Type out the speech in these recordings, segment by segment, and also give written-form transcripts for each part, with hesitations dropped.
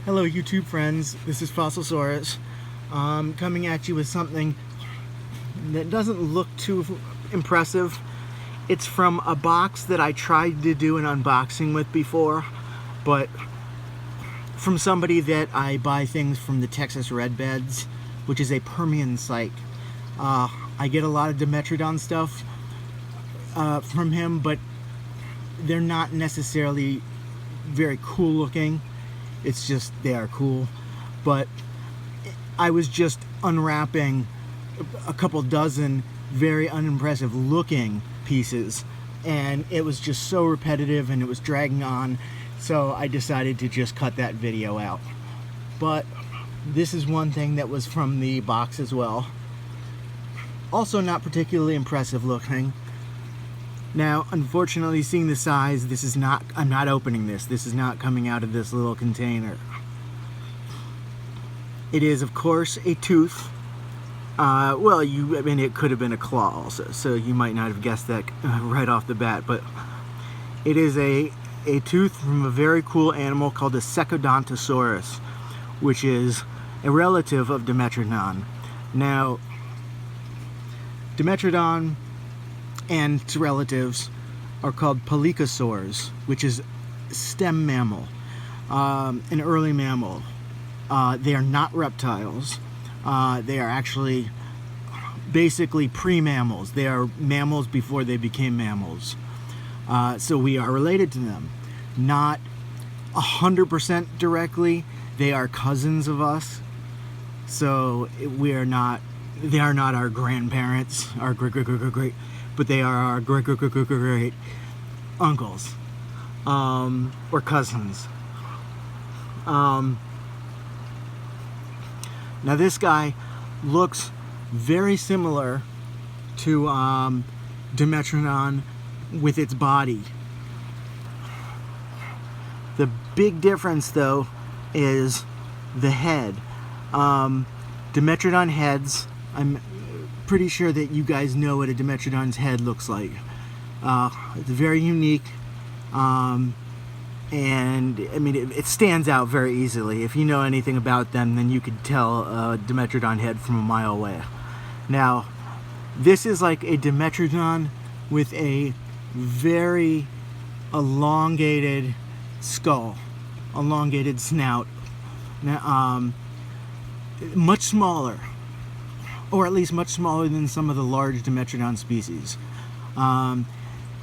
Hello YouTube friends, this is Fossilsaurus, coming at you with something that doesn't look too impressive. It's from a box that I tried to do an unboxing with before, but from somebody that I buy things from the Texas Red Beds, which is a Permian site. I get a lot of Dimetrodon stuff from him, but they're not necessarily very cool looking. It's just they are cool. But I was just unwrapping a couple dozen very unimpressive looking pieces, and it was just so repetitive and it was dragging on, so I decided to just cut that video out. But this is one thing that was from the box as well. Also not particularly impressive looking. Now, unfortunately, seeing the size, this is not, I'm not opening this. This is not coming out of this little container. It is, of course, a tooth. Well, I mean, it could have been a claw also, so you might not have guessed that right off the bat, but it is a tooth from a very cool animal called the Secodontosaurus, which is a relative of Dimetrodon. Now, Dimetrodon and its relatives are called pelycosaurs, which is stem mammal, an early mammal. They are not reptiles. They are actually basically pre-mammals. They are mammals before they became mammals. So we are related to them. Not 100% directly. They are cousins of us. So we are not, they are not our grandparents, our great, but they are our great uncles, or cousins. Now this guy looks very similar to Dimetrodon with its body. The big difference though is the head. Dimetrodon heads, I'm pretty sure that you guys know what a Dimetrodon's head looks like. It's very unique, and I mean it stands out very easily. If you know anything about them, then you could tell a Dimetrodon head from a mile away. Now, this is like a Dimetrodon with a very elongated skull, elongated snout. Now, much smaller, or at least much smaller than some of the large Dimetrodon species.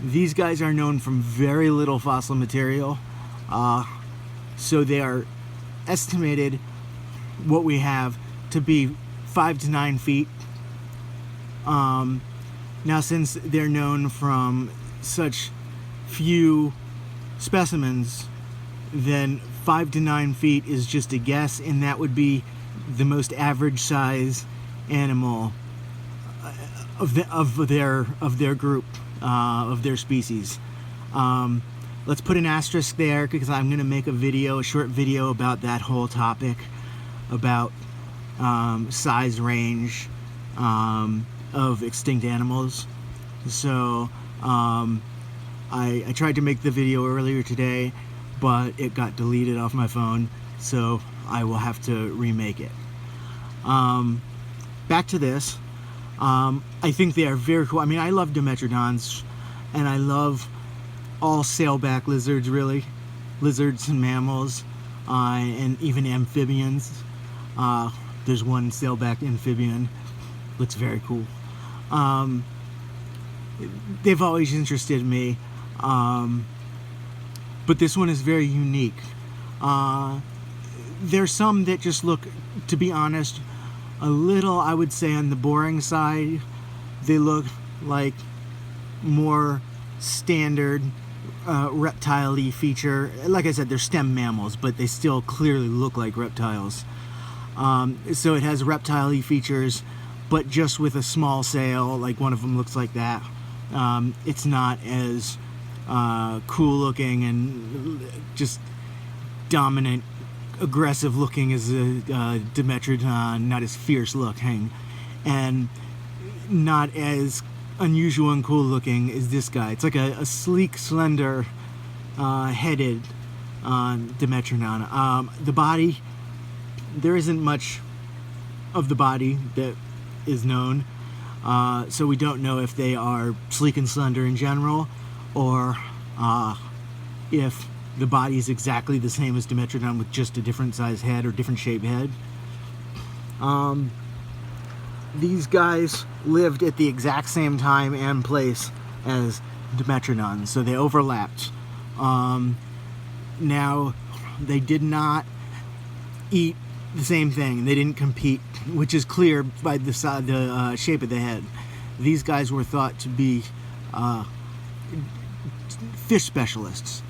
These guys are known from very little fossil material, so they are estimated, what we have, to be 5 to 9 feet. Now, since they're known from such few specimens, then 5 to 9 feet is just a guess, and that would be the most average size animal of their group, of their species. Let's put an asterisk there because I'm going to make a short video about that whole topic, about size range of extinct animals. So I tried to make the video earlier today, but it got deleted off my phone, so I will have to remake it. Back to this. I think they are very cool. I mean, I love Dimetrodons, and I love all sailback lizards, really. Lizards and mammals, and even amphibians. There's one sailback amphibian. Looks very cool. They've always interested me, but this one is very unique. There's some that just look, to be honest, a little, I would say, on the boring side. They look like more standard reptile-y feature. Like I said, they're stem mammals, but they still clearly look like reptiles. So it has reptile-y features, but just with a small sail. Like one of them looks like that. It's not as cool looking and just dominant, aggressive looking as a Dimetrodon, not as fierce looking, and not as unusual and cool looking as this guy. It's like a sleek, slender headed Dimetrodon. The body, there isn't much of the body that is known, so we don't know if they are sleek and slender in general, or if the body is exactly the same as Dimetrodon with just a different size head or different shaped head. These guys lived at the exact same time and place as Dimetrodon, so they overlapped. Now, they did not eat the same thing. They didn't compete, which is clear by the shape of the head. These guys were thought to be fish specialists,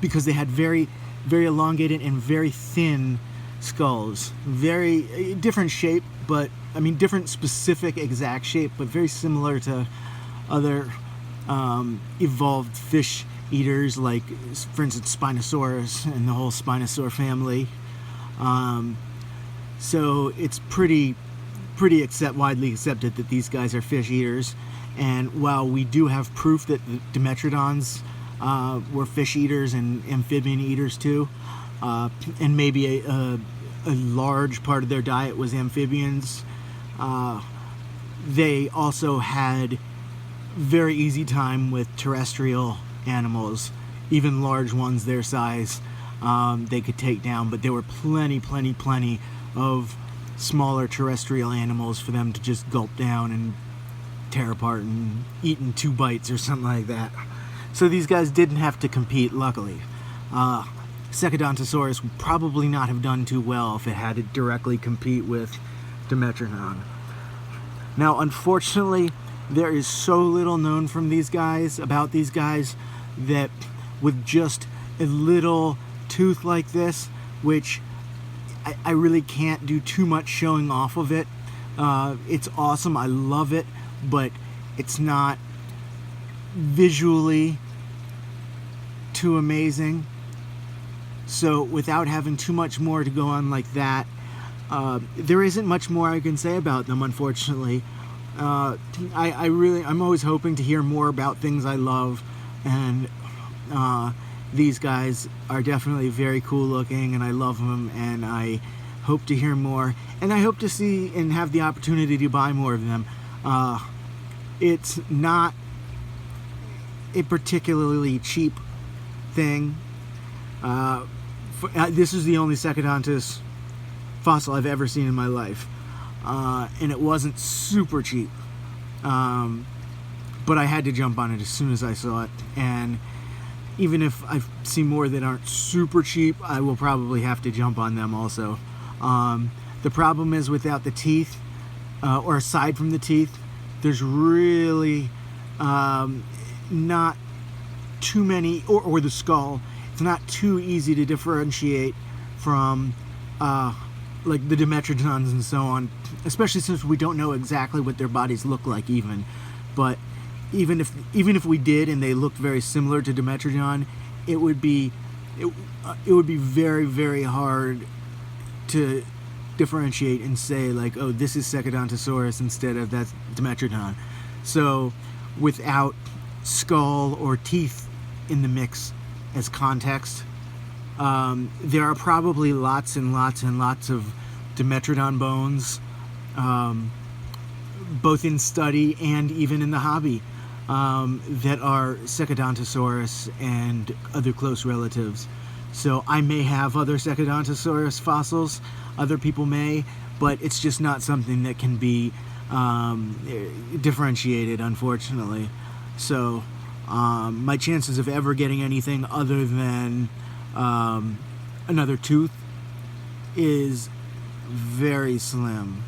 because they had very, very elongated and very thin skulls. Very different shape, but I mean different specific exact shape, but very similar to other evolved fish eaters, like for instance Spinosaurus and the whole Spinosaur family. So it's pretty widely accepted that these guys are fish eaters. And while we do have proof that the Dimetrodons were fish eaters and amphibian eaters too, and maybe a large part of their diet was amphibians, they also had very easy time with terrestrial animals, even large ones their size. They could take down, but there were plenty of smaller terrestrial animals for them to just gulp down and tear apart and eat in 2 bites or something like that. So these guys didn't have to compete, luckily. Secodontosaurus would probably not have done too well if it had to directly compete with Dimetrodon. Now, unfortunately, there is so little known from these guys, about these guys, that with just a little tooth like this, which I really can't do too much showing off of it. It's awesome, I love it, but it's not visually too amazing. So without having too much more to go on like that, there isn't much more I can say about them, unfortunately. I'm always hoping to hear more about things I love, and these guys are definitely very cool looking, and I love them, and I hope to hear more, and I hope to see and have the opportunity to buy more of them. It's not a particularly cheap thing. This is the only Secodontus fossil I've ever seen in my life, and it wasn't super cheap, but I had to jump on it as soon as I saw it. And even if I see more that aren't super cheap, I will probably have to jump on them also. The problem is, without the teeth, or aside from the teeth, there's really not too many, or the skull, it's not too easy to differentiate from like the Dimetrodons and so on, especially since we don't know exactly what their bodies look like even. But even if we did and they looked very similar to Dimetrodon, it would be very, very hard to differentiate and say, like, oh, this is Secodontosaurus instead of that Dimetrodon. So without skull or teeth in the mix as context, there are probably lots and lots and lots of Dimetrodon bones, both in study and even in the hobby, that are Secodontosaurus and other close relatives. So I may have other Secodontosaurus fossils, other people may, but it's just not something that can be differentiated, unfortunately. So my chances of ever getting anything other than another tooth is very slim.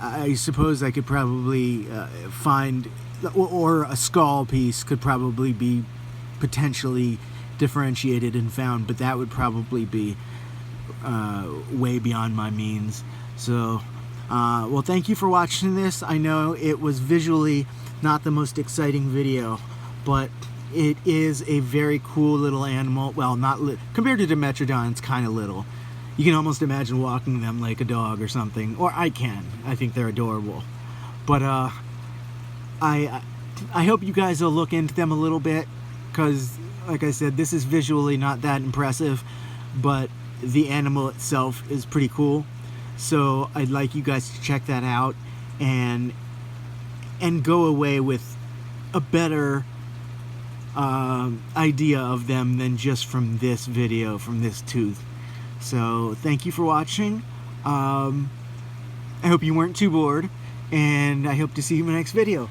I suppose I could probably find, or a skull piece could probably be potentially differentiated and found, but that would probably be way beyond my means. So well, thank you for watching this. I know it was visually not the most exciting video, but it is a very cool little animal. Well, not compared to Dimetrodon, it's kind of little. You can almost imagine walking them like a dog or something, or I can. I think they're adorable. But I hope you guys will look into them a little bit, because like I said, this is visually not that impressive, but the animal itself is pretty cool. So I'd like you guys to check that out and go away with a better idea of them than just from this video, from this tooth. So thank you for watching. I hope you weren't too bored, and I hope to see you in my next video.